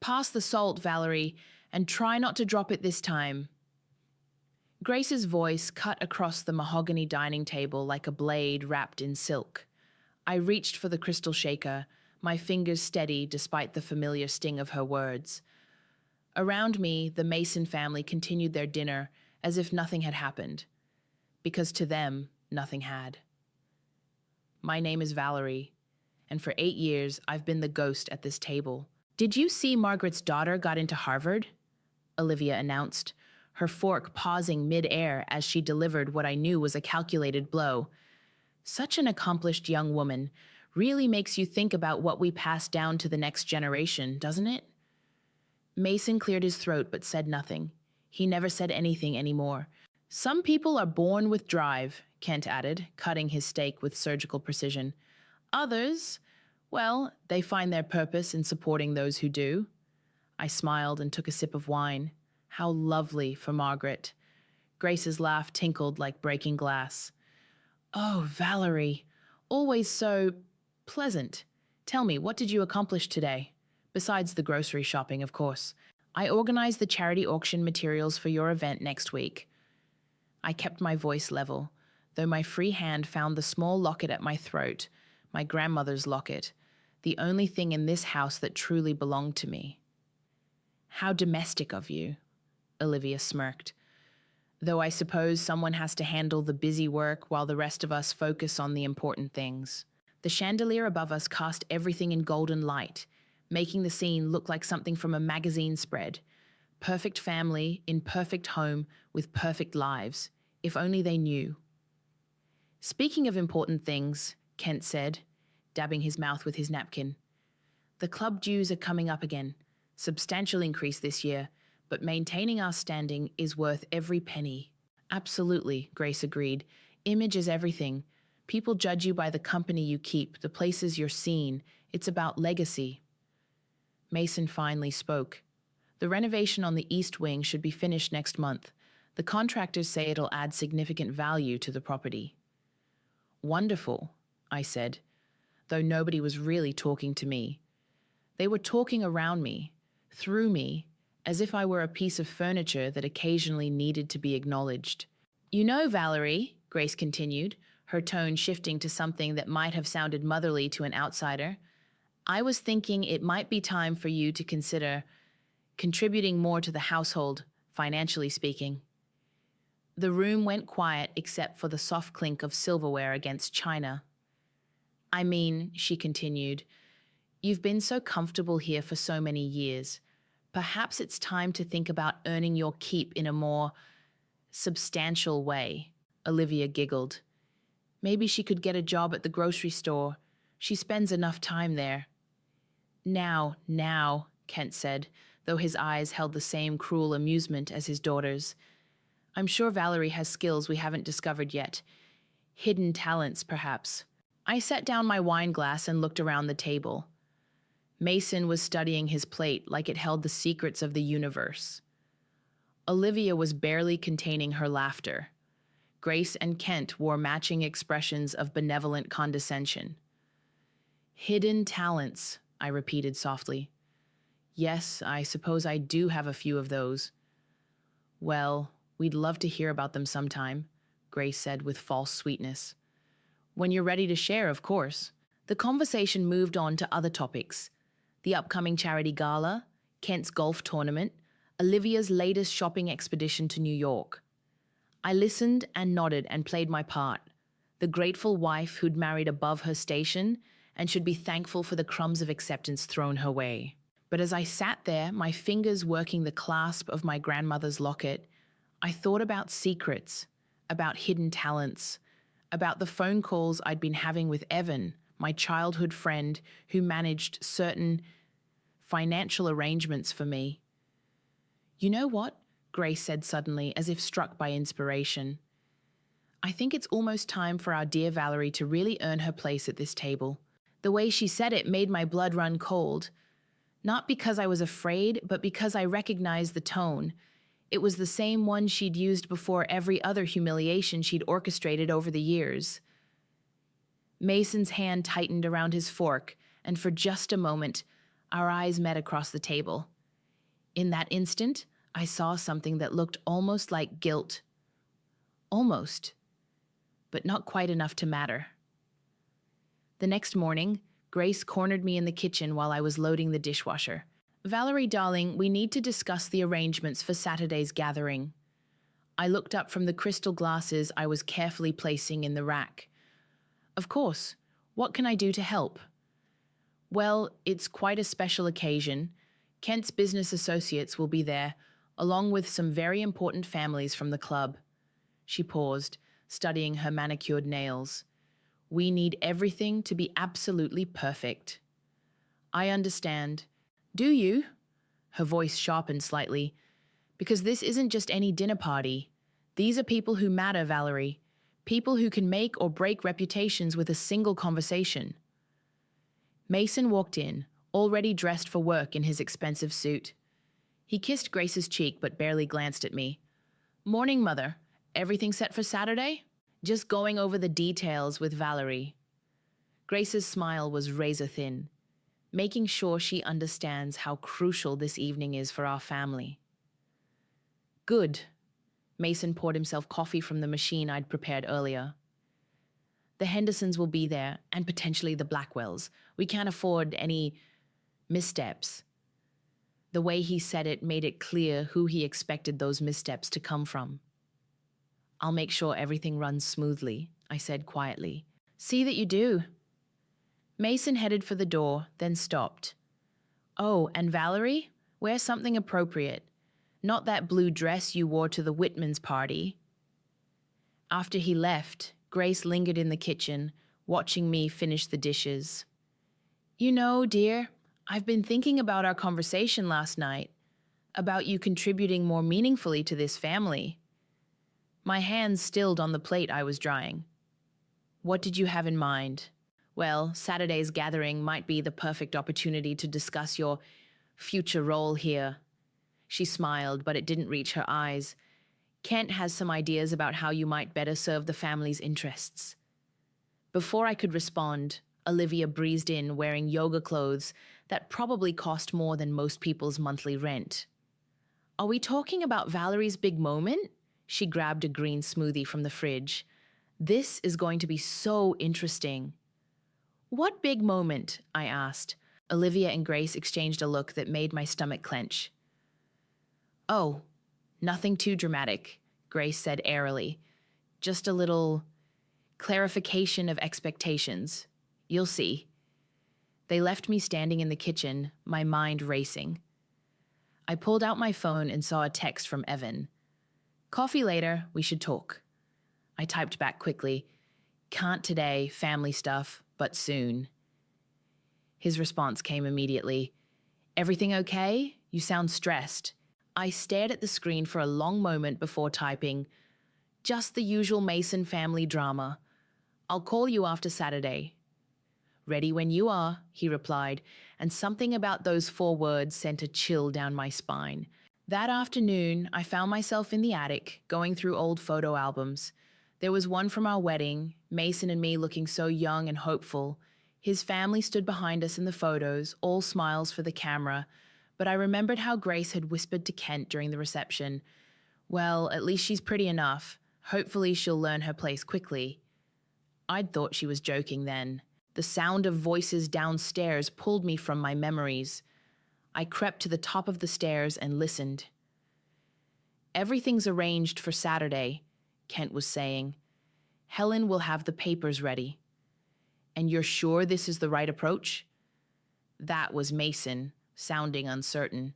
Pass the salt, Valerie, and try not to drop it this time. Grace's voice cut across the mahogany dining table like a blade wrapped in silk. I reached for the crystal shaker, my fingers steady despite the familiar sting of her words. Around me, the Mason family continued their dinner as if nothing had happened, because to them, nothing had. My name is Valerie, and for 8 years, I've been the ghost at this table. Did you see Margaret's daughter got into Harvard? Olivia announced, her fork pausing mid-air as she delivered what I knew was a calculated blow. Such an accomplished young woman really makes you think about what we pass down to the next generation, doesn't it? Mason cleared his throat but said nothing. He never said anything anymore. Some people are born with drive, Kent added, cutting his steak with surgical precision. Others, well, they find their purpose in supporting those who do. I smiled and took a sip of wine. How lovely for Margaret. Grace's laugh tinkled like breaking glass. Oh, Valerie, always so pleasant. Tell me, what did you accomplish today? Besides the grocery shopping, of course. I organized the charity auction materials for your event next week. I kept my voice level, though my free hand found the small locket at my throat, my grandmother's locket, the only thing in this house that truly belonged to me. How domestic of you, Olivia smirked. Though I suppose someone has to handle the busy work while the rest of us focus on the important things. The chandelier above us cast everything in golden light, making the scene look like something from a magazine spread. Perfect family in perfect home with perfect lives, if only they knew. Speaking of important things, Kent said, dabbing his mouth with his napkin. The club dues are coming up again. Substantial increase this year, but maintaining our standing is worth every penny. Absolutely, Grace agreed. Image is everything. People judge you by the company you keep, the places you're seen. It's about legacy. Mason finally spoke. The renovation on the east wing should be finished next month. The contractors say it'll add significant value to the property. Wonderful, I said, though nobody was really talking to me. They were talking around me, through me, as if I were a piece of furniture that occasionally needed to be acknowledged. You know, Valerie, Grace continued, her tone shifting to something that might have sounded motherly to an outsider, I was thinking it might be time for you to consider contributing more to the household, financially speaking. The room went quiet except for the soft clink of silverware against china. I mean, she continued, you've been so comfortable here for so many years. Perhaps it's time to think about earning your keep in a more substantial way. Olivia giggled. Maybe she could get a job at the grocery store. She spends enough time there. Now, Kent said, though his eyes held the same cruel amusement as his daughter's. I'm sure Valerie has skills we haven't discovered yet. Hidden talents, perhaps. I set down my wine glass and looked around the table. Mason was studying his plate like it held the secrets of the universe. Olivia was barely containing her laughter. Grace and Kent wore matching expressions of benevolent condescension. Hidden talents, I repeated softly. Yes, I suppose I do have a few of those. Well, we'd love to hear about them sometime, Grace said with false sweetness. When you're ready to share, of course. The conversation moved on to other topics. The upcoming charity gala, Kent's golf tournament, Olivia's latest shopping expedition to New York. I listened and nodded and played my part, the grateful wife who'd married above her station and should be thankful for the crumbs of acceptance thrown her way. But as I sat there, my fingers working the clasp of my grandmother's locket, I thought about secrets, about hidden talents, about the phone calls I'd been having with Evan, my childhood friend who managed certain financial arrangements for me. You know what? Grace said suddenly, as if struck by inspiration. I think it's almost time for our dear Valerie to really earn her place at this table. The way she said it made my blood run cold. Not because I was afraid, but because I recognized the tone. It was the same one she'd used before every other humiliation she'd orchestrated over the years. Mason's hand tightened around his fork, and for just a moment, our eyes met across the table. In that instant, I saw something that looked almost like guilt. Almost, but not quite enough to matter. The next morning, Grace cornered me in the kitchen while I was loading the dishwasher. "Valerie, darling, we need to discuss the arrangements for Saturday's gathering." I looked up from the crystal glasses I was carefully placing in the rack. "Of course. What can I do to help?" "Well, it's quite a special occasion. Kent's business associates will be there, along with some very important families from the club." She paused, studying her manicured nails. "We need everything to be absolutely perfect." "I understand." "Do you?" Her voice sharpened slightly. "Because this isn't just any dinner party. These are people who matter, Valerie. People who can make or break reputations with a single conversation." Mason walked in, already dressed for work in his expensive suit. He kissed Grace's cheek but barely glanced at me. "Morning, Mother. Everything set for Saturday?" "Just going over the details with Valerie." Grace's smile was razor-thin, making sure she understands how crucial this evening is for our family. "Good." Mason poured himself coffee from the machine I'd prepared earlier. "The Hendersons will be there, and potentially the Blackwells. We can't afford any missteps." The way he said it made it clear who he expected those missteps to come from. "I'll make sure everything runs smoothly," I said quietly. "See that you do." Mason headed for the door, then stopped. "Oh, and Valerie, wear something appropriate. Not that blue dress you wore to the Whitmans' party." After he left, Grace lingered in the kitchen, watching me finish the dishes. "You know, dear, I've been thinking about our conversation last night, about you contributing more meaningfully to this family." My hands stilled on the plate I was drying. "What did you have in mind?" "Well, Saturday's gathering might be the perfect opportunity to discuss your future role here." She smiled, but it didn't reach her eyes. "Kent has some ideas about how you might better serve the family's interests." Before I could respond, Olivia breezed in wearing yoga clothes that probably cost more than most people's monthly rent. "Are we talking about Valerie's big moment?" She grabbed a green smoothie from the fridge. "This is going to be so interesting." "What big moment?" I asked. Olivia and Grace exchanged a look that made my stomach clench. "Oh, nothing too dramatic," Grace said airily. "Just a little clarification of expectations. You'll see." They left me standing in the kitchen, my mind racing. I pulled out my phone and saw a text from Evan. "Coffee later, we should talk." I typed back quickly. "Can't today, family stuff, but soon." His response came immediately. "Everything okay? You sound stressed." I stared at the screen for a long moment before typing, "Just the usual Mason family drama. I'll call you after Saturday." "Ready when you are," he replied, and something about those 4 words sent a chill down my spine. That afternoon, I found myself in the attic, going through old photo albums. There was one from our wedding, Mason and me looking so young and hopeful. His family stood behind us in the photos, all smiles for the camera, but I remembered how Grace had whispered to Kent during the reception, "Well, at least she's pretty enough. Hopefully she'll learn her place quickly." I'd thought she was joking then. The sound of voices downstairs pulled me from my memories. I crept to the top of the stairs and listened. "Everything's arranged for Saturday," Kent was saying. "Helen will have the papers ready." "And you're sure this is the right approach?" That was Mason, sounding uncertain.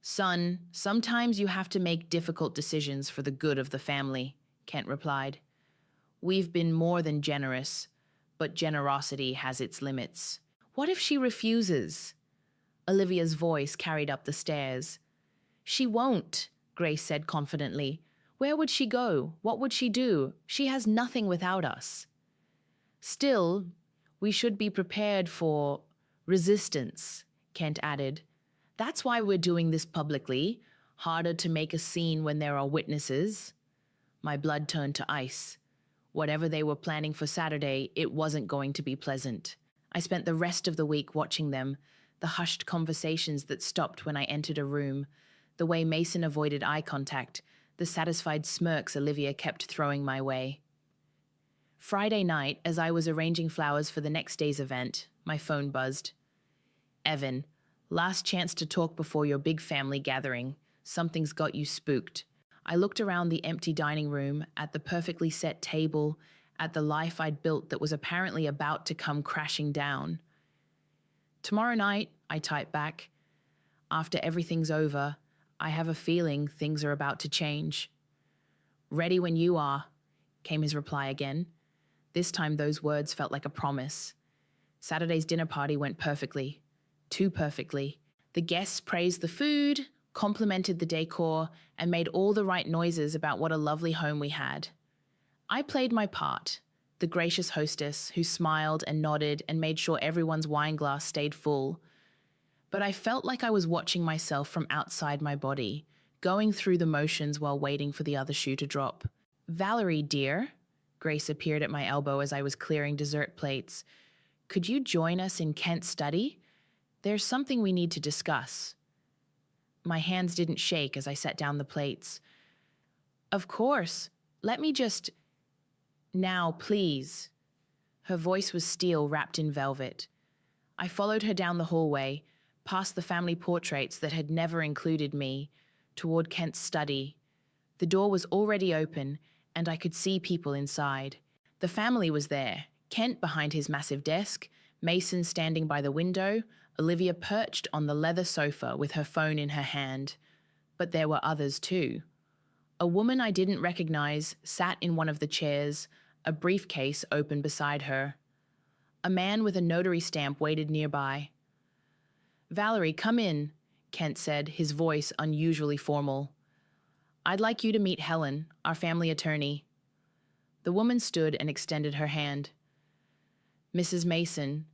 "Son, sometimes you have to make difficult decisions for the good of the family," Kent replied. "We've been more than generous, but generosity has its limits." "What if she refuses?" Olivia's voice carried up the stairs. "She won't," Grace said confidently. "Where would she go? What would she do? She has nothing without us." "Still, we should be prepared for resistance," Kent added. "That's why we're doing this publicly. Harder to make a scene when there are witnesses." My blood turned to ice. Whatever they were planning for Saturday, it wasn't going to be pleasant. I spent the rest of the week watching them, the hushed conversations that stopped when I entered a room, the way Mason avoided eye contact, the satisfied smirks Olivia kept throwing my way. Friday night, as I was arranging flowers for the next day's event, my phone buzzed. Evan, last chance to talk before your big family gathering. Something's got you spooked. I looked around the empty dining room, at the perfectly set table, at the life I'd built that was apparently about to come crashing down. Tomorrow night, I typed back. After everything's over, I have a feeling things are about to change. Ready when you are, came his reply again. This time those words felt like a promise. Saturday's dinner party went perfectly. Too perfectly. The guests praised the food, complimented the decor, and made all the right noises about what a lovely home we had. I played my part, the gracious hostess who smiled and nodded and made sure everyone's wine glass stayed full. But I felt like I was watching myself from outside my body, going through the motions while waiting for the other shoe to drop. Valerie, dear, Grace appeared at my elbow as I was clearing dessert plates. Could you join us in Kent's study? There's something we need to discuss. My hands didn't shake as I set down the plates. Of course. Let me just... Now, please. Her voice was steel wrapped in velvet. I followed her down the hallway, past the family portraits that had never included me, toward Kent's study. The door was already open, and I could see people inside. The family was there, Kent behind his massive desk, Mason standing by the window, Olivia perched on the leather sofa with her phone in her hand. But there were others too. A woman I didn't recognize sat in one of the chairs, a briefcase open beside her. A man with a notary stamp waited nearby. Valerie, come in, Kent said, his voice unusually formal. I'd like you to meet Helen, our family attorney. The woman stood and extended her hand. Mrs. Mason,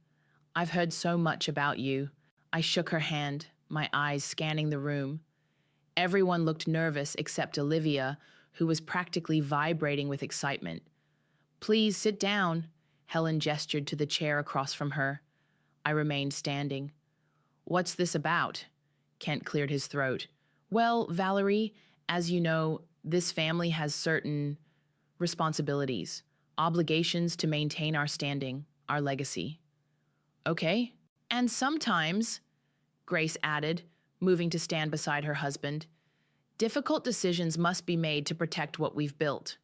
I've heard so much about you. I shook her hand, my eyes scanning the room. Everyone looked nervous except Olivia, who was practically vibrating with excitement. Please sit down, Helen gestured to the chair across from her. I remained standing. What's this about? Kent cleared his throat. Well, Valerie, as you know, this family has certain responsibilities, obligations to maintain our standing, our legacy. Okay? And sometimes, Grace added, moving to stand beside her husband, difficult decisions must be made to protect what we've built.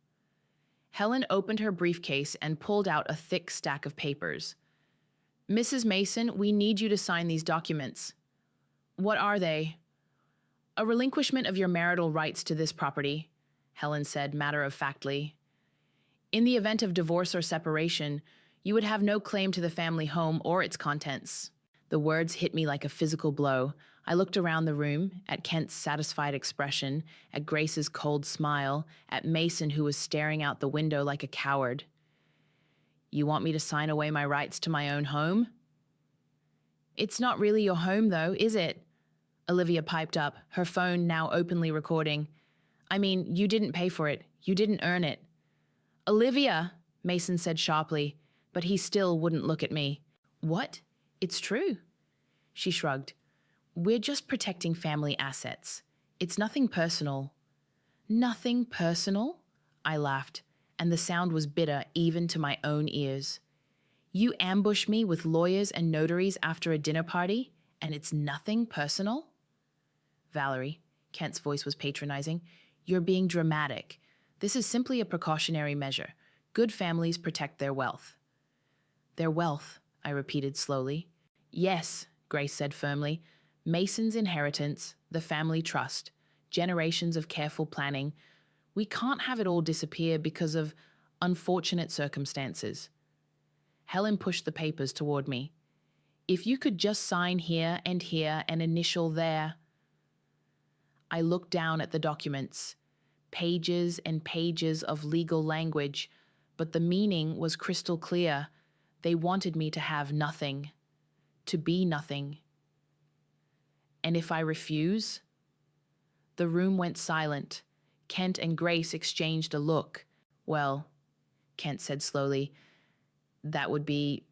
Helen opened her briefcase and pulled out a thick stack of papers. Mrs. Mason, we need you to sign these documents. What are they? A relinquishment of your marital rights to this property, Helen said matter-of-factly. In the event of divorce or separation, you would have no claim to the family home or its contents. The words hit me like a physical blow. I looked around the room, at Kent's satisfied expression, at Grace's cold smile, at Mason who was staring out the window like a coward. You want me to sign away my rights to my own home? It's not really your home, though, is it? Olivia piped up, her phone now openly recording. I mean, you didn't pay for it. You didn't earn it. Olivia, Mason said sharply, but he still wouldn't look at me. What? It's true. She shrugged. We're just protecting family assets. It's nothing personal. Nothing personal? I laughed, and the sound was bitter even to my own ears. You ambush me with lawyers and notaries after a dinner party, and it's nothing personal? Valerie, Kent's voice was patronizing, you're being dramatic. This is simply a precautionary measure. Good families protect their wealth. Their wealth, I repeated slowly. Yes, Grace said firmly. Mason's inheritance, the family trust, generations of careful planning. We can't have it all disappear because of unfortunate circumstances. Helen pushed the papers toward me. If you could just sign here and initial there. I looked down at the documents. Pages and pages of legal language, but the meaning was crystal clear. They wanted me to have nothing, to be nothing. And if I refuse? The room went silent. Kent and Grace exchanged a look. Well, Kent said slowly, that would be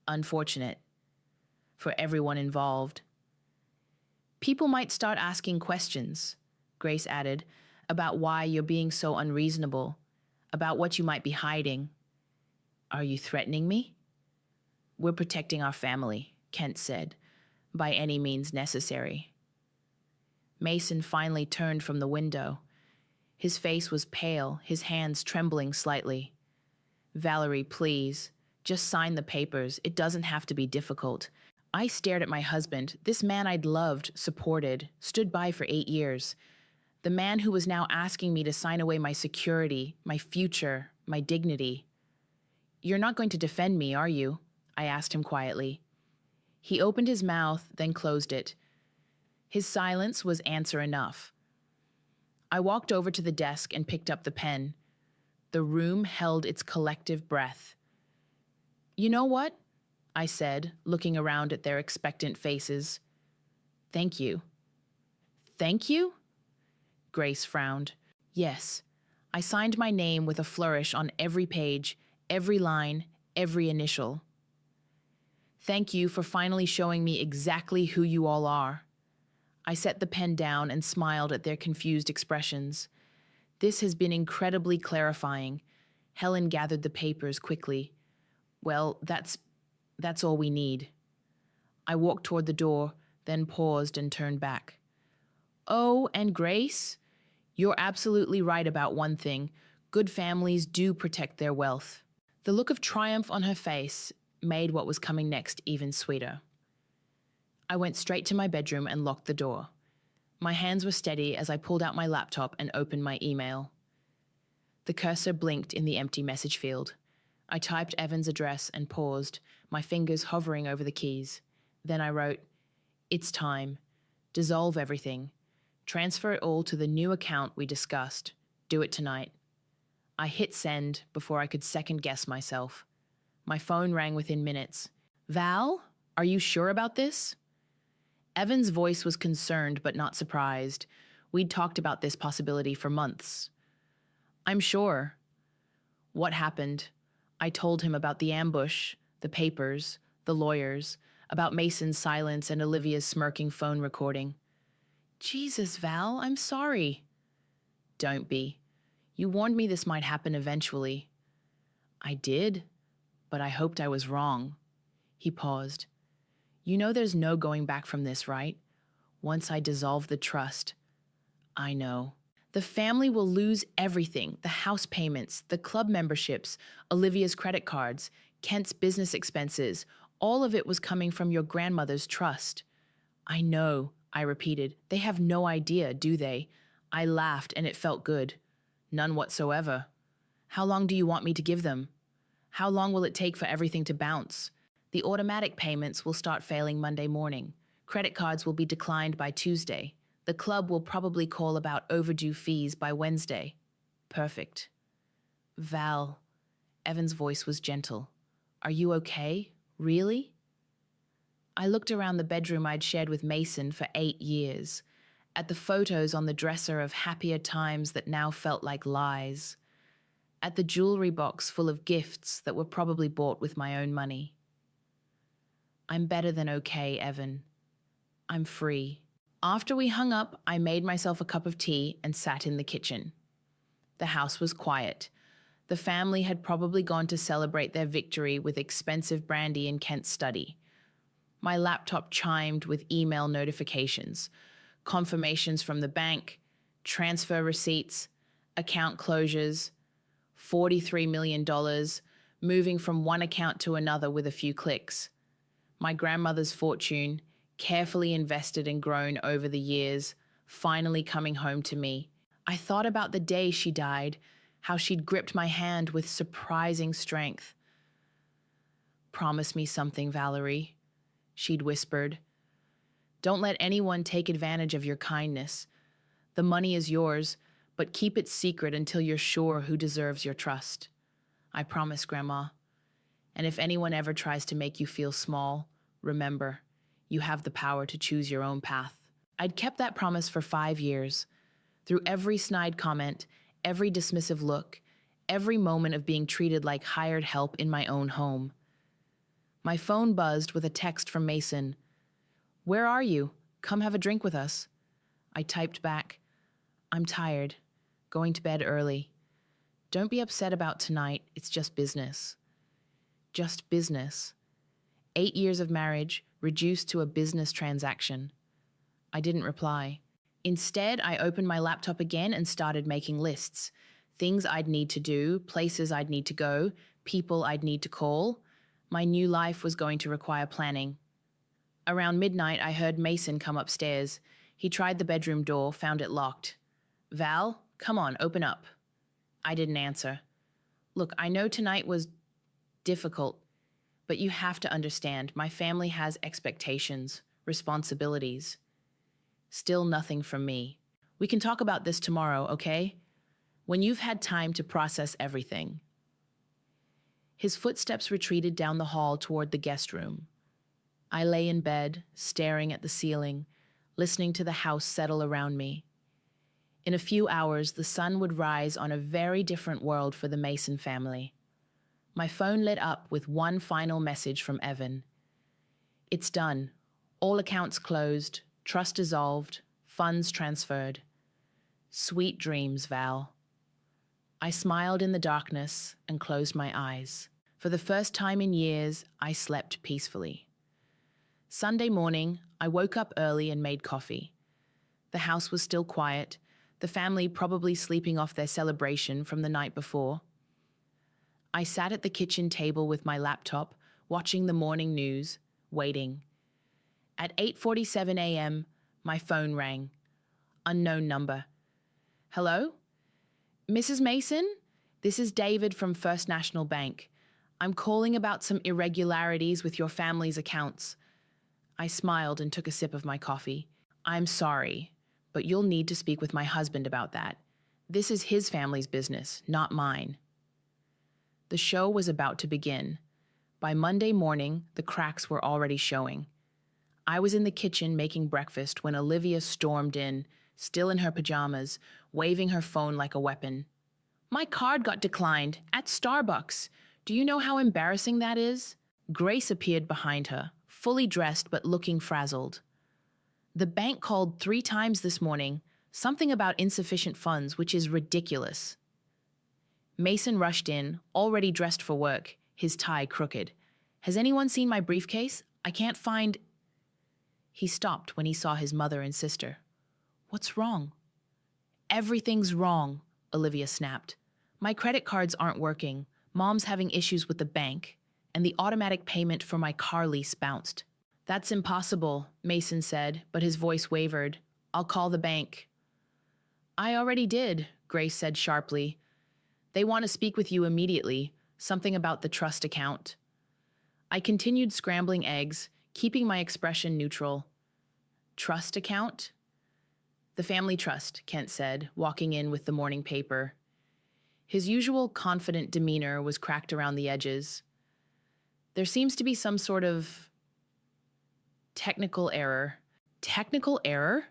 unfortunate. for everyone involved. People might start asking questions, Grace added, about why you're being so unreasonable, about what you might be hiding. Are you threatening me? We're protecting our family, Kent said, by any means necessary. Mason finally turned from the window. His face was pale, his hands trembling slightly. Valerie, please, just sign the papers. It doesn't have to be difficult. I stared at my husband, this man I'd loved, supported, stood by for 8 years. The man who was now asking me to sign away my security, my future, my dignity. You're not going to defend me, are you? I asked him quietly. He opened his mouth, then closed it. His silence was answer enough. I walked over to the desk and picked up the pen. The room held its collective breath. You know what? I said, looking around at their expectant faces. Thank you. Thank you? Grace frowned. Yes, I signed my name with a flourish on every page, every line, every initial. Thank you for finally showing me exactly who you all are. I set the pen down and smiled at their confused expressions. This has been incredibly clarifying. Helen gathered the papers quickly. Well, that's all we need. I walked toward the door, then paused and turned back. Oh, and Grace, you're absolutely right about one thing. Good families do protect their wealth. The look of triumph on her face made what was coming next even sweeter. I went straight to my bedroom and locked the door. My hands were steady as I pulled out my laptop and opened my email. The cursor blinked in the empty message field. I typed Evan's address and paused, my fingers hovering over the keys. Then I wrote, "It's time. Dissolve everything. Transfer it all to the new account we discussed. Do it tonight." I hit send before I could second-guess myself. My phone rang within minutes. "Val, are you sure about this?" Evan's voice was concerned but not surprised. We'd talked about this possibility for months. "I'm sure." What happened? I told him about the ambush, the papers, the lawyers, about Mason's silence and Olivia's smirking phone recording. "Jesus, Val, I'm sorry." "Don't be. You warned me this might happen eventually." "I did, but I hoped I was wrong." He paused. "You know there's no going back from this, right? Once I dissolve the trust." "I know. The family will lose everything, the house payments, the club memberships, Olivia's credit cards, Kent's business expenses. All of it was coming from your grandmother's trust." "I know," I repeated. "They have no idea, do they?" I laughed and it felt good. "None whatsoever." "How long do you want me to give them? How long will it take for everything to bounce?" "The automatic payments will start failing Monday morning. Credit cards will be declined by Tuesday. The club will probably call about overdue fees by Wednesday." "Perfect." "Val," Evan's voice was gentle. "Are you okay? Really?" I looked around the bedroom I'd shared with Mason for 8 years, at the photos on the dresser of happier times that now felt like lies, at the jewelry box full of gifts that were probably bought with my own money. "I'm better than okay, Evan. I'm free." After we hung up, I made myself a cup of tea and sat in the kitchen. The house was quiet. The family had probably gone to celebrate their victory with expensive brandy in Kent's study. My laptop chimed with email notifications, confirmations from the bank, transfer receipts, account closures, $43 million, moving from one account to another with a few clicks. My grandmother's fortune, carefully invested and grown over the years, finally coming home to me. I thought about the day she died, how she'd gripped my hand with surprising strength. "Promise me something, Valerie," she'd whispered. "Don't let anyone take advantage of your kindness. The money is yours, but keep it secret until you're sure who deserves your trust." "I promise, Grandma. And if anyone ever tries to make you feel small, remember, you have the power to choose your own path." I'd kept that promise for 5 years. Through every snide comment, every dismissive look, every moment of being treated like hired help in my own home. My phone buzzed with a text from Mason. "Where are you? Come have a drink with us." I typed back, "I'm tired. Going to bed early. Don't be upset about tonight. It's just business." Just business. 8 years of marriage reduced to a business transaction. I didn't reply. Instead, I opened my laptop again and started making lists. Things I'd need to do, places I'd need to go, people I'd need to call. My new life was going to require planning. Around midnight, I heard Mason come upstairs. He tried the bedroom door, found it locked. "Val, come on, open up." I didn't answer. "Look, I know tonight was difficult, but you have to understand, my family has expectations, responsibilities." Still nothing from me. "We can talk about this tomorrow, okay? When you've had time to process everything." His footsteps retreated down the hall toward the guest room. I lay in bed, staring at the ceiling, listening to the house settle around me. In a few hours, the sun would rise on a very different world for the Mason family. My phone lit up with one final message from Evan. "It's done. All accounts closed, trust dissolved, funds transferred. Sweet dreams, Val." I smiled in the darkness and closed my eyes. For the first time in years, I slept peacefully. Sunday morning, I woke up early and made coffee. The house was still quiet, the family probably sleeping off their celebration from the night before. I sat at the kitchen table with my laptop, watching the morning news, waiting. At 8:47 a.m., my phone rang. Unknown number. "Hello? Mrs. Mason? This is David from First National Bank. I'm calling about some irregularities with your family's accounts." I smiled and took a sip of my coffee. "I'm sorry, but you'll need to speak with my husband about that. This is his family's business, not mine." The show was about to begin. By Monday morning, the cracks were already showing. I was in the kitchen making breakfast when Olivia stormed in, still in her pajamas, waving her phone like a weapon. "My card got declined at Starbucks. Do you know how embarrassing that is?" Grace appeared behind her, fully dressed but looking frazzled. "The bank called 3 times this morning, something about insufficient funds, which is ridiculous." Mason rushed in, already dressed for work, his tie crooked. "Has anyone seen my briefcase? I can't find—" He stopped when he saw his mother and sister. "What's wrong?" "Everything's wrong," Olivia snapped. "My credit cards aren't working, Mom's having issues with the bank, and the automatic payment for my car lease bounced." "That's impossible," Mason said, but his voice wavered. "I'll call the bank." "I already did," Grace said sharply. "They want to speak with you immediately, something about the trust account." I continued scrambling eggs, keeping my expression neutral. "Trust account?" "The family trust," Kent said, walking in with the morning paper. His usual confident demeanor was cracked around the edges. "There seems to be some sort of technical error." "Technical error?"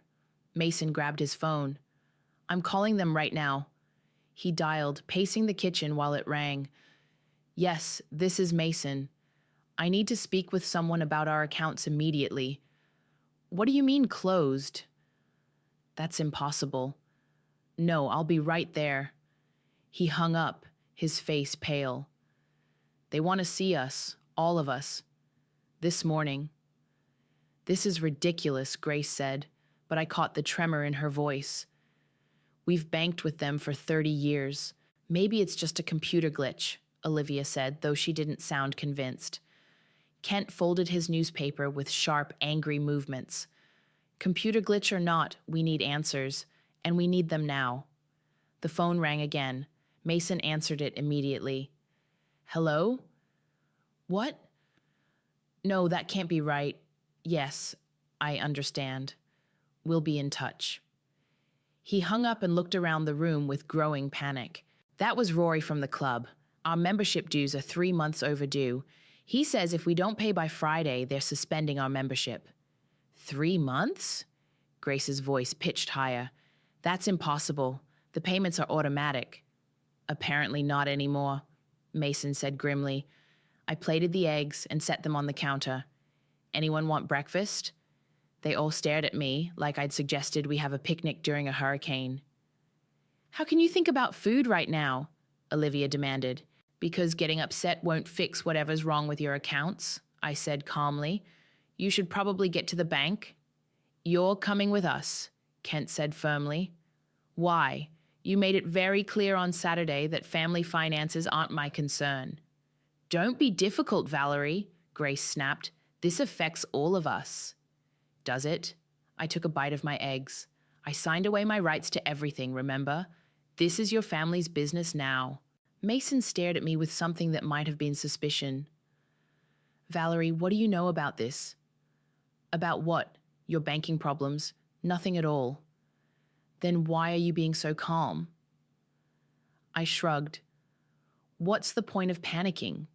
Mason grabbed his phone. "I'm calling them right now." He dialed, pacing the kitchen while it rang. "Yes, this is Mason. I need to speak with someone about our accounts immediately." "What do you mean closed?" "That's impossible." "No, I'll be right there." He hung up, his face pale. "They want to see us, all of us. This morning." "This is ridiculous," Grace said, but I caught the tremor in her voice. "We've banked with them for 30 years. Maybe it's just a computer glitch," Olivia said, though she didn't sound convinced. Kent folded his newspaper with sharp, angry movements. "Computer glitch or not, we need answers, and we need them now." The phone rang again. Mason answered it immediately. "Hello? What? No, that can't be right. Yes, I understand. We'll be in touch." He hung up and looked around the room with growing panic. "That was Rory from the club. Our membership dues are 3 months overdue. He says if we don't pay by Friday, they're suspending our membership." 3 months? Grace's voice pitched higher. "That's impossible. The payments are automatic." "Apparently not anymore," Mason said grimly. I plated the eggs and set them on the counter. Anyone want breakfast? They all stared at me like I'd suggested we have a picnic during a hurricane. How can you think about food right now? Olivia demanded. Because getting upset won't fix whatever's wrong with your accounts, I said calmly. You should probably get to the bank. You're coming with us, Kent said firmly. Why? You made it very clear on Saturday that family finances aren't my concern. Don't be difficult, Valerie, Grace snapped. This affects all of us. Does it? I took a bite of my eggs. I signed away my rights to everything, remember? This is your family's business now. Mason stared at me with something that might have been suspicion. Valerie, what do you know about this? About what? Your banking problems? Nothing at all. Then why are you being so calm? I shrugged. What's the point of panicking?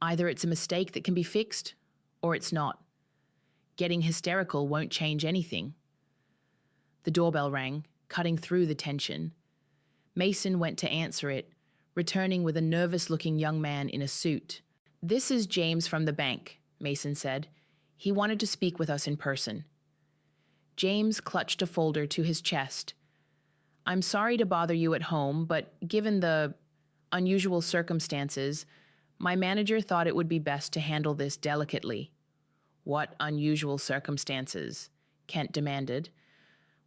Either it's a mistake that can be fixed, or it's not. Getting hysterical won't change anything. The doorbell rang, cutting through the tension. Mason went to answer it, returning with a nervous-looking young man in a suit. This is James from the bank, Mason said. He wanted to speak with us in person. James clutched a folder to his chest. I'm sorry to bother you at home, but given the unusual circumstances, my manager thought it would be best to handle this delicately. What unusual circumstances? Kent demanded.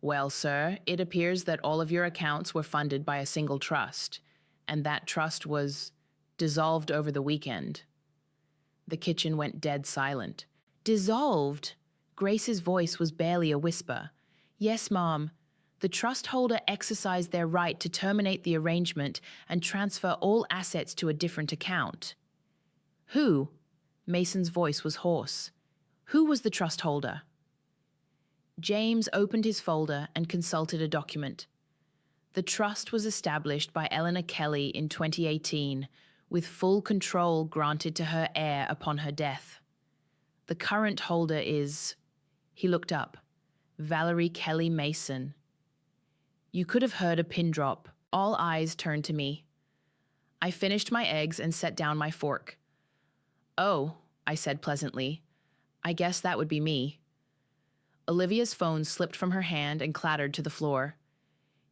Well, sir, it appears that all of your accounts were funded by a single trust, and that trust was dissolved over the weekend. The kitchen went dead silent. Dissolved? Grace's voice was barely a whisper. Yes, Mom. The trust holder exercised their right to terminate the arrangement and transfer all assets to a different account. Who? Mason's voice was hoarse. Who was the trust holder? James opened his folder and consulted a document. The trust was established by Eleanor Kelly in 2018, with full control granted to her heir upon her death. The current holder is... He looked up. Valerie Kelly Mason. You could have heard a pin drop. All eyes turned to me. I finished my eggs and set down my fork. Oh, I said pleasantly. I guess that would be me. Olivia's phone slipped from her hand and clattered to the floor.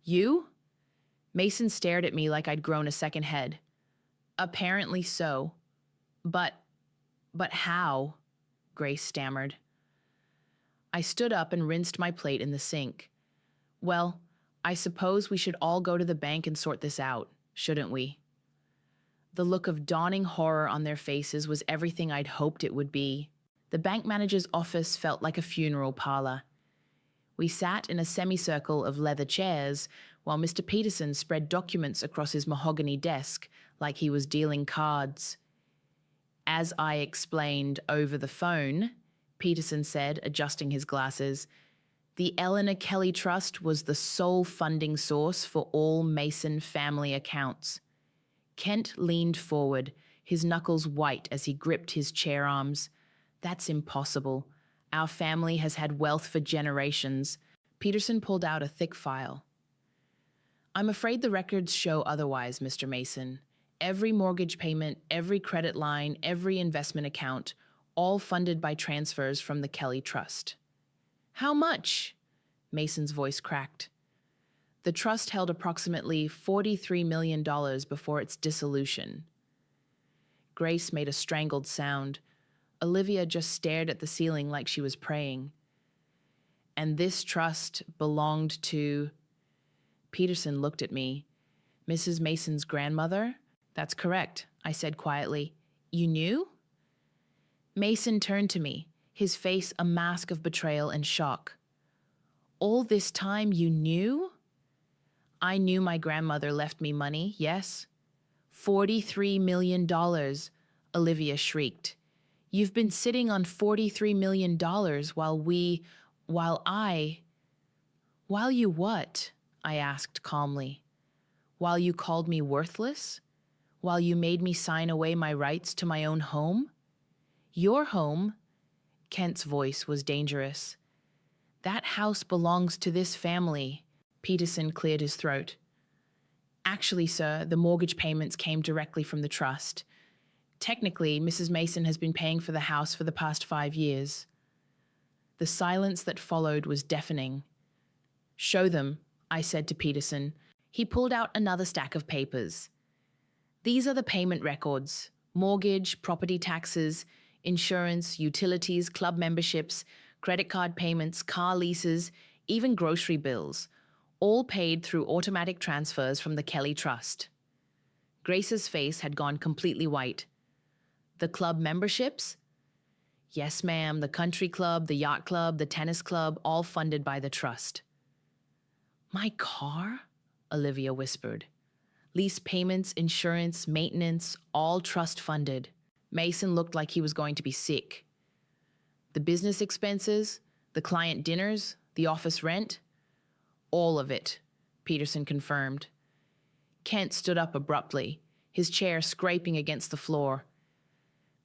You? Mason stared at me like I'd grown a second head. Apparently so. But how? Grace stammered. I stood up and rinsed my plate in the sink. Well, I suppose we should all go to the bank and sort this out, shouldn't we? The look of dawning horror on their faces was everything I'd hoped it would be. The bank manager's office felt like a funeral parlor. We sat in a semicircle of leather chairs while Mr. Peterson spread documents across his mahogany desk like he was dealing cards. As I explained over the phone, Peterson said, adjusting his glasses, the Eleanor Kelly Trust was the sole funding source for all Mason family accounts. Kent leaned forward, his knuckles white as he gripped his chair arms. That's impossible. Our family has had wealth for generations. Peterson pulled out a thick file. I'm afraid the records show otherwise, Mr. Mason. Every mortgage payment, every credit line, every investment account, all funded by transfers from the Kelly Trust. How much? Mason's voice cracked. The trust held approximately $43 million before its dissolution. Grace made a strangled sound. Olivia just stared at the ceiling like she was praying. And this trust belonged to... Peterson looked at me. Mrs. Mason's grandmother? That's correct, I said quietly. You knew? Mason turned to me, his face a mask of betrayal and shock. All this time you knew? I knew my grandmother left me money, yes? $43 million, Olivia shrieked. You've been sitting on $43 million While you what? I asked calmly. While you called me worthless? While you made me sign away my rights to my own home? Your home? Kent's voice was dangerous. That house belongs to this family. Peterson cleared his throat. Actually, sir, the mortgage payments came directly from the trust. Technically, Mrs. Mason has been paying for the house for the past 5 years. The silence that followed was deafening. Show them, I said to Peterson. He pulled out another stack of papers. These are the payment records: mortgage, property taxes, insurance, utilities, club memberships, credit card payments, car leases, even grocery bills, all paid through automatic transfers from the Kelly Trust. Grace's face had gone completely white. The club memberships? Yes, ma'am, the country club, the yacht club, the tennis club, all funded by the trust. My car? Olivia whispered. Lease payments, insurance, maintenance, all trust funded. Mason looked like he was going to be sick. The business expenses, the client dinners, the office rent, all of it, Peterson confirmed. Kent stood up abruptly, his chair scraping against the floor.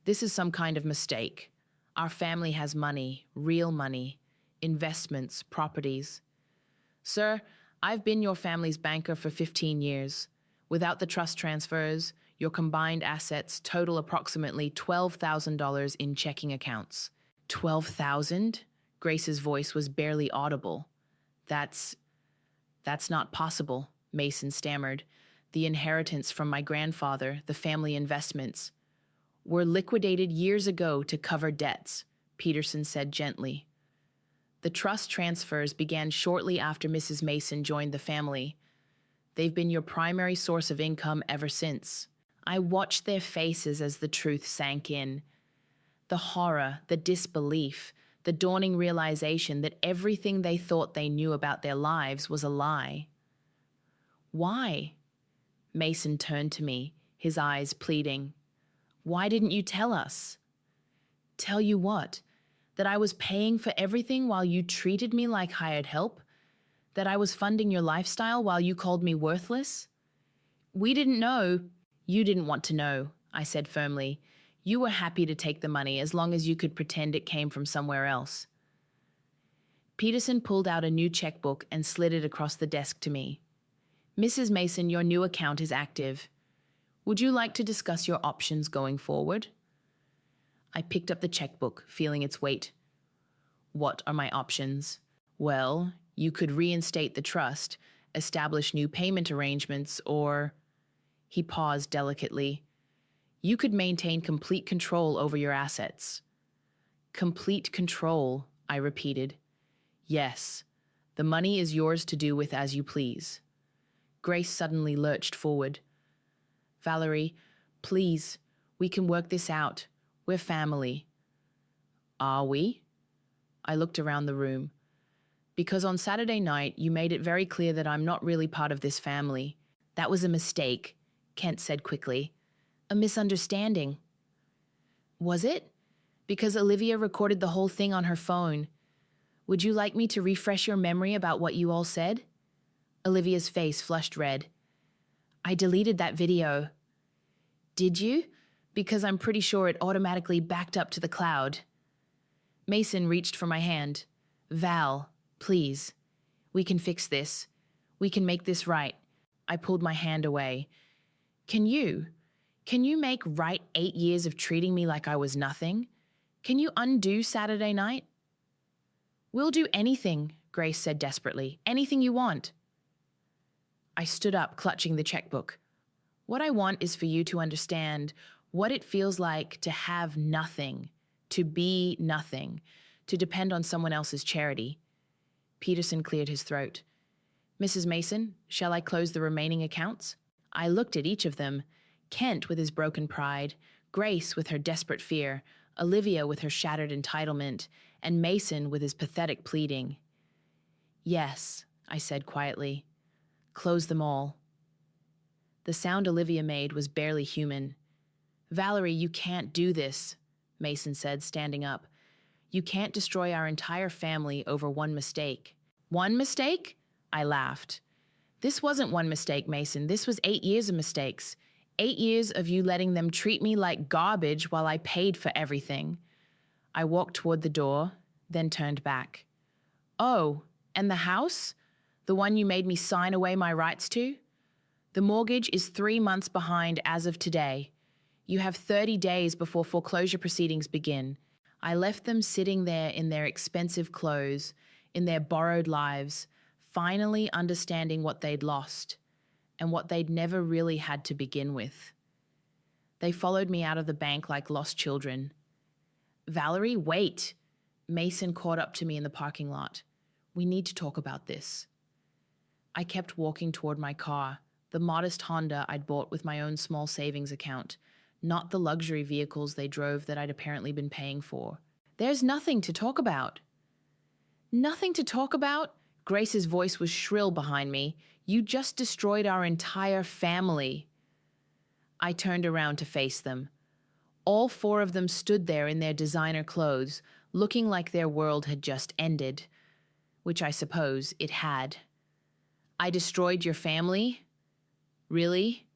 This is some kind of mistake. Our family has money, real money, investments, properties. Sir, I've been your family's banker for 15 years. Without the trust transfers, your combined assets total approximately $12,000 in checking accounts. 12,000? Grace's voice was barely audible. That's not possible, Mason stammered. The inheritance from my grandfather, the family investments, were liquidated years ago to cover debts, Peterson said gently. The trust transfers began shortly after Mrs. Mason joined the family. They've been your primary source of income ever since. I watched their faces as the truth sank in. The horror, the disbelief, the dawning realization that everything they thought they knew about their lives was a lie. Why? Mason turned to me, his eyes pleading. Why didn't you tell us? Tell you what? That I was paying for everything while you treated me like hired help? That I was funding your lifestyle while you called me worthless? We didn't know. You didn't want to know, I said firmly. You were happy to take the money as long as you could pretend it came from somewhere else. Peterson pulled out a new checkbook and slid it across the desk to me. Mrs. Mason, your new account is active. Would you like to discuss your options going forward? I picked up the checkbook, feeling its weight. What are my options? Well, you could reinstate the trust, establish new payment arrangements, or... He paused delicately. You could maintain complete control over your assets. Complete control, I repeated. Yes, the money is yours to do with as you please. Grace suddenly lurched forward. Valerie, please, we can work this out. We're family. Are we? I looked around the room. Because on Saturday night, you made it very clear that I'm not really part of this family. That was a mistake, Kent said quickly. A misunderstanding. Was it? Because Olivia recorded the whole thing on her phone. Would you like me to refresh your memory about what you all said? Olivia's face flushed red. I deleted that video. Did you? Because I'm pretty sure it automatically backed up to the cloud. Mason reached for my hand. Val, please. We can fix this. We can make this right. I pulled my hand away. Can you make right 8 years of treating me like I was nothing? Can you undo Saturday night? We'll do anything, Grace said desperately. Anything you want. I stood up, clutching the checkbook. What I want is for you to understand what it feels like to have nothing, to be nothing, to depend on someone else's charity. Peterson cleared his throat. Mrs. Mason, shall I close the remaining accounts? I looked at each of them. Kent with his broken pride, Grace with her desperate fear, Olivia with her shattered entitlement, and Mason with his pathetic pleading. Yes, I said quietly. Close them all. The sound Olivia made was barely human. Valerie, you can't do this, Mason said, standing up. You can't destroy our entire family over one mistake. One mistake? I laughed. This wasn't one mistake, Mason. This was 8 years of mistakes. 8 years of you letting them treat me like garbage while I paid for everything. I walked toward the door, then turned back. Oh, and the house? The one you made me sign away my rights to? The mortgage is 3 months behind as of today. You have 30 days before foreclosure proceedings begin. I left them sitting there in their expensive clothes, in their borrowed lives, finally understanding what they'd lost and what they'd never really had to begin with. They followed me out of the bank like lost children. Valerie, wait! Mason caught up to me in the parking lot. We need to talk about this. I kept walking toward my car, the modest Honda I'd bought with my own small savings account, not the luxury vehicles they drove that I'd apparently been paying for. There's nothing to talk about. Nothing to talk about? Grace's voice was shrill behind me. You just destroyed our entire family. I turned around to face them. All four of them stood there in their designer clothes, looking like their world had just ended, which I suppose it had. I destroyed your family? Really?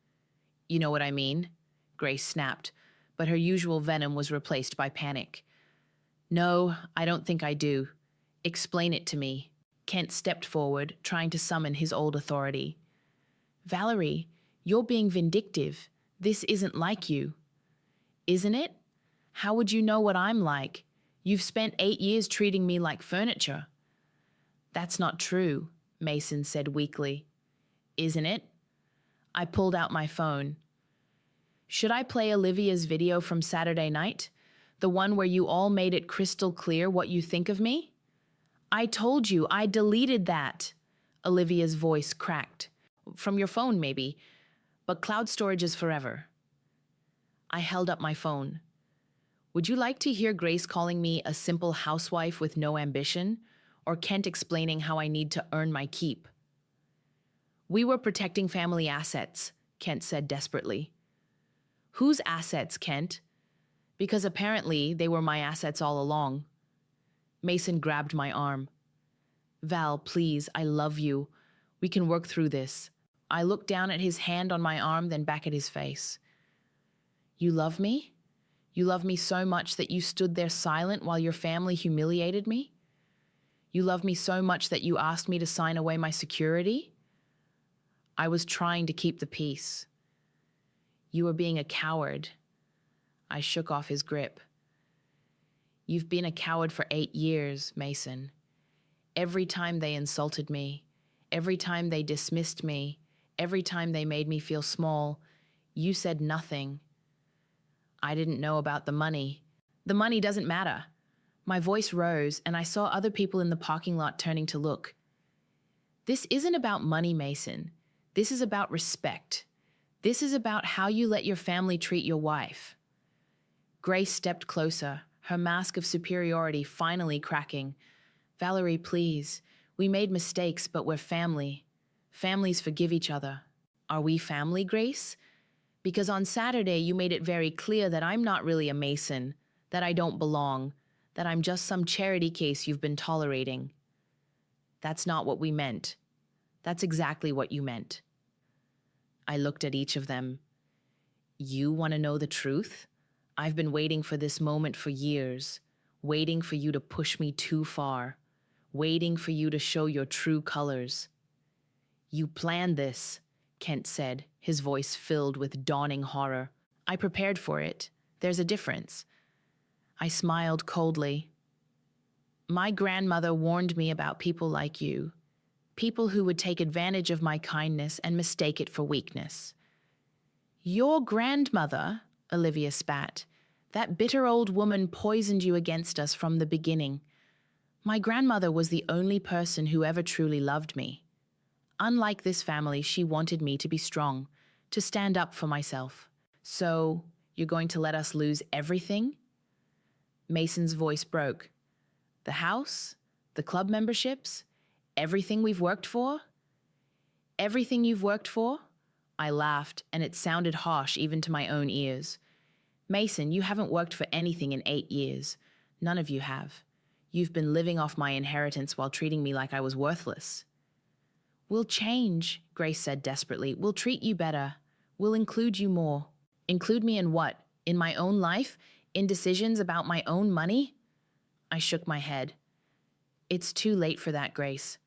You know what I mean? Grace snapped, but her usual venom was replaced by panic. No, I don't think I do. Explain it to me. Kent stepped forward, trying to summon his old authority. Valerie, you're being vindictive. This isn't like you. Isn't it? How would you know what I'm like? You've spent 8 years treating me like furniture. That's not true, Mason said weakly. Isn't it? I pulled out my phone. Should I play Olivia's video from Saturday night? The one where you all made it crystal clear what you think of me? I told you, I deleted that. Olivia's voice cracked. From your phone, maybe, but cloud storage is forever. I held up my phone. Would you like to hear Grace calling me a simple housewife with no ambition, or Kent explaining how I need to earn my keep? We were protecting family assets, Kent said desperately. Whose assets, Kent? Because apparently they were my assets all along. Mason grabbed my arm. Val, please, I love you. We can work through this. I looked down at his hand on my arm, then back at his face. You love me? You love me so much that you stood there silent while your family humiliated me? You love me so much that you asked me to sign away my security? I was trying to keep the peace. You were being a coward. I shook off his grip. You've been a coward for 8 years, Mason. Every time they insulted me, every time they dismissed me, every time they made me feel small, you said nothing. I didn't know about the money. The money doesn't matter. My voice rose, and I saw other people in the parking lot turning to look. This isn't about money, Mason. This is about respect. This is about how you let your family treat your wife. Grace stepped closer, her mask of superiority finally cracking. Valerie, please. We made mistakes, but we're family. Families forgive each other. Are we family, Grace? Because on Saturday you made it very clear that I'm not really a Mason, that I don't belong, that I'm just some charity case you've been tolerating. That's not what we meant. That's exactly what you meant. I looked at each of them. You want to know the truth? I've been waiting for this moment for years, waiting for you to push me too far, waiting for you to show your true colors. You planned this, Kent said, his voice filled with dawning horror. I prepared for it. There's a difference. I smiled coldly. My grandmother warned me about people like you, people who would take advantage of my kindness and mistake it for weakness. Your grandmother, Olivia spat. That bitter old woman poisoned you against us from the beginning. My grandmother was the only person who ever truly loved me. Unlike this family, she wanted me to be strong, to stand up for myself. So, you're going to let us lose everything? Mason's voice broke. The house? The club memberships? Everything we've worked for? Everything you've worked for? I laughed, and it sounded harsh even to my own ears. Mason, you haven't worked for anything in 8 years. None of you have. You've been living off my inheritance while treating me like I was worthless. We'll change, Grace said desperately. We'll treat you better. We'll include you more. Include me in what? In my own life? In decisions about my own money? I shook my head. It's too late for that, Grace.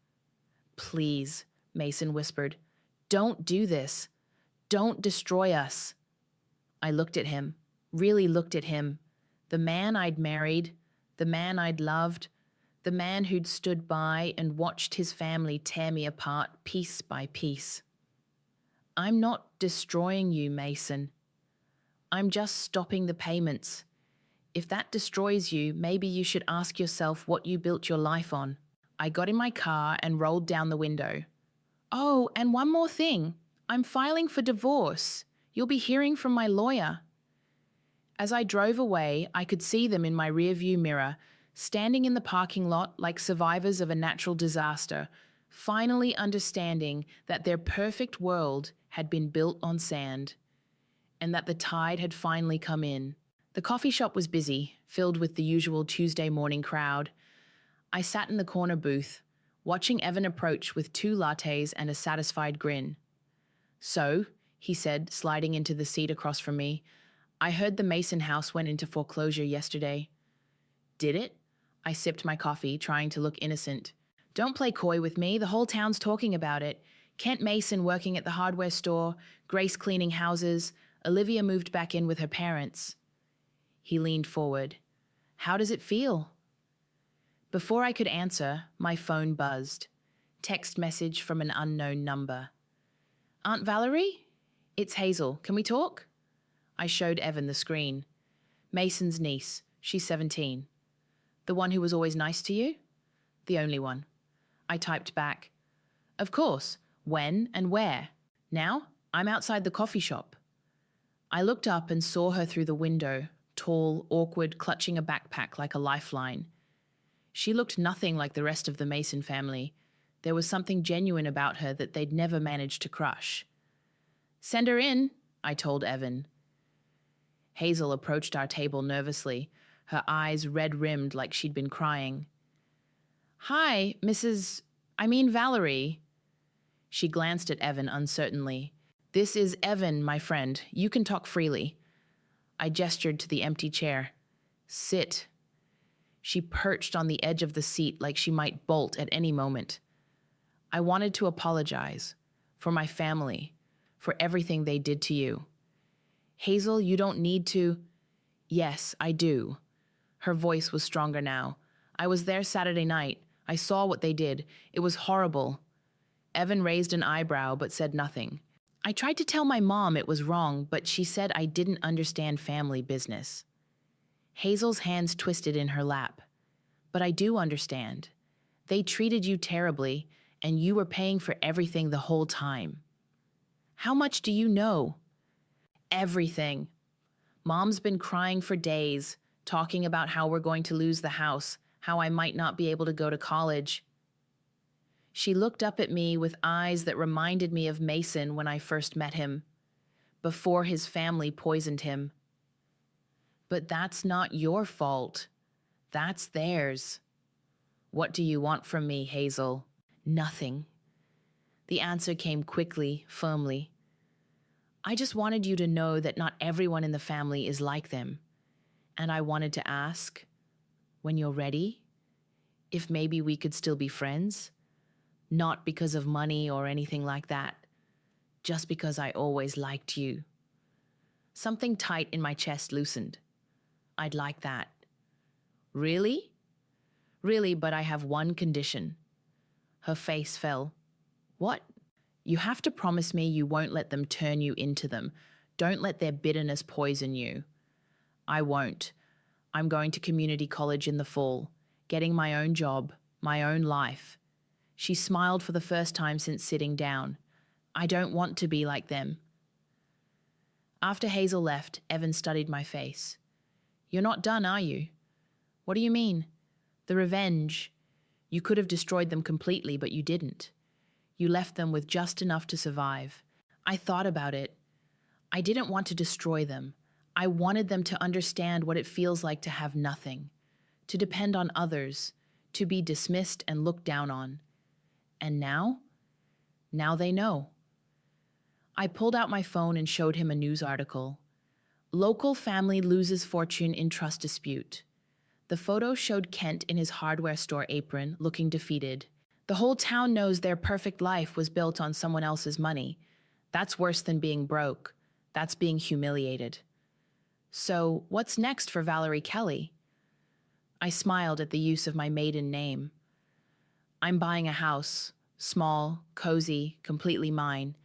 Please, Mason whispered. Don't do this. Don't destroy us. I looked at him, really looked at him. The man I'd married, the man I'd loved, the man who'd stood by and watched his family tear me apart piece by piece. I'm not destroying you, Mason. I'm just stopping the payments. If that destroys you, maybe you should ask yourself what you built your life on. I got in my car and rolled down the window. Oh, and one more thing. I'm filing for divorce. You'll be hearing from my lawyer. As I drove away, I could see them in my rearview mirror, standing in the parking lot like survivors of a natural disaster, finally understanding that their perfect world had been built on sand, and that the tide had finally come in. The coffee shop was busy, filled with the usual Tuesday morning crowd. I sat in the corner booth, watching Evan approach with 2 lattes and a satisfied grin. So, he said, sliding into the seat across from me, I heard the Mason house went into foreclosure yesterday. Did it? I sipped my coffee, trying to look innocent. Don't play coy with me, the whole town's talking about it. Kent Mason working at the hardware store, Grace cleaning houses, Olivia moved back in with her parents. He leaned forward. How does it feel? Before I could answer, my phone buzzed. Text message from an unknown number. Aunt Valerie? It's Hazel. Can we talk? I showed Evan the screen. Mason's niece. She's 17. The one who was always nice to you? The only one. I typed back. Of course. When and where? Now? I'm outside the coffee shop. I looked up and saw her through the window, tall, awkward, clutching a backpack like a lifeline. She looked nothing like the rest of the Mason family. There was something genuine about her that they'd never managed to crush. Send her in, I told Evan. Hazel approached our table nervously, her eyes red-rimmed like she'd been crying. Hi, Valerie. She glanced at Evan uncertainly. This is Evan, my friend. You can talk freely. I gestured to the empty chair. Sit. She perched on the edge of the seat like she might bolt at any moment. I wanted to apologize. For my family. For everything they did to you. Hazel, you don't need to. Yes, I do. Her voice was stronger now. I was there Saturday night. I saw what they did. It was horrible. Evan raised an eyebrow but said nothing. I tried to tell my mom it was wrong, but she said I didn't understand family business. Hazel's hands twisted in her lap. But I do understand. They treated you terribly, and you were paying for everything the whole time. How much do you know? Everything. Mom's been crying for days, talking about how we're going to lose the house, how I might not be able to go to college. She looked up at me with eyes that reminded me of Mason when I first met him, before his family poisoned him. But that's not your fault. That's theirs. What do you want from me, Hazel? Nothing. The answer came quickly, firmly. I just wanted you to know that not everyone in the family is like them. And I wanted to ask, when you're ready, if maybe we could still be friends. Not because of money or anything like that. Just because I always liked you. Something tight in my chest loosened. I'd like that. Really? Really, but I have one condition. Her face fell. What? You have to promise me you won't let them turn you into them. Don't let their bitterness poison you. I won't. I'm going to community college in the fall, getting my own job, my own life. She smiled for the first time since sitting down. I don't want to be like them. After Hazel left, Evan studied my face. You're not done, are you? What do you mean? The revenge. You could have destroyed them completely, but you didn't. You left them with just enough to survive. I thought about it. I didn't want to destroy them. I wanted them to understand what it feels like to have nothing, to depend on others, to be dismissed and looked down on. And now? Now they know. I pulled out my phone and showed him a news article. Local family loses fortune in trust dispute. The photo showed Kent in his hardware store apron, looking defeated. The whole town knows their perfect life was built on someone else's money. That's worse than being broke. That's being humiliated. So, what's next for Valerie Kelly? I smiled at the use of my maiden name. I'm buying a house, small, cozy, completely mine.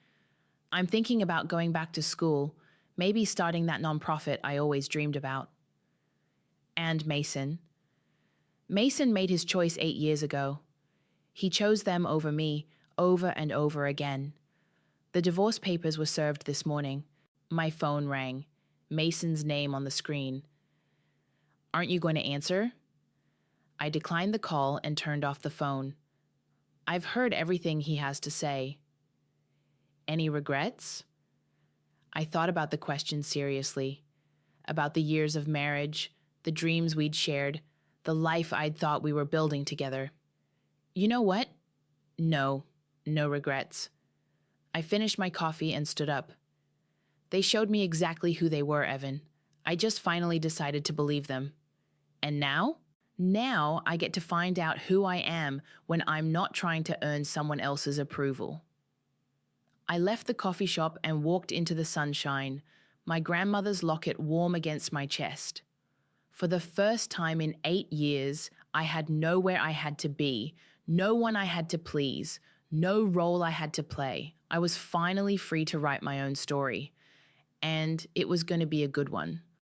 I'm thinking about going back to school, maybe starting that nonprofit I always dreamed about. And Mason. Mason made his choice 8 years ago. He chose them over me, over and over again. The divorce papers were served this morning. My phone rang. Mason's name on the screen. Aren't you going to answer? I declined the call and turned off the phone. I've heard everything he has to say. Any regrets? I thought about the question seriously, about the years of marriage, the dreams we'd shared, the life I'd thought we were building together. You know what? No regrets. I finished my coffee and stood up. They showed me exactly who they were, Evan. I just finally decided to believe them. And now? Now I get to find out who I am when I'm not trying to earn someone else's approval. I left the coffee shop and walked into the sunshine, my grandmother's locket warm against my chest. For the first time in 8 years, I had nowhere I had to be, no one I had to please, no role I had to play. I was finally free to write my own story. And it was going to be a good one.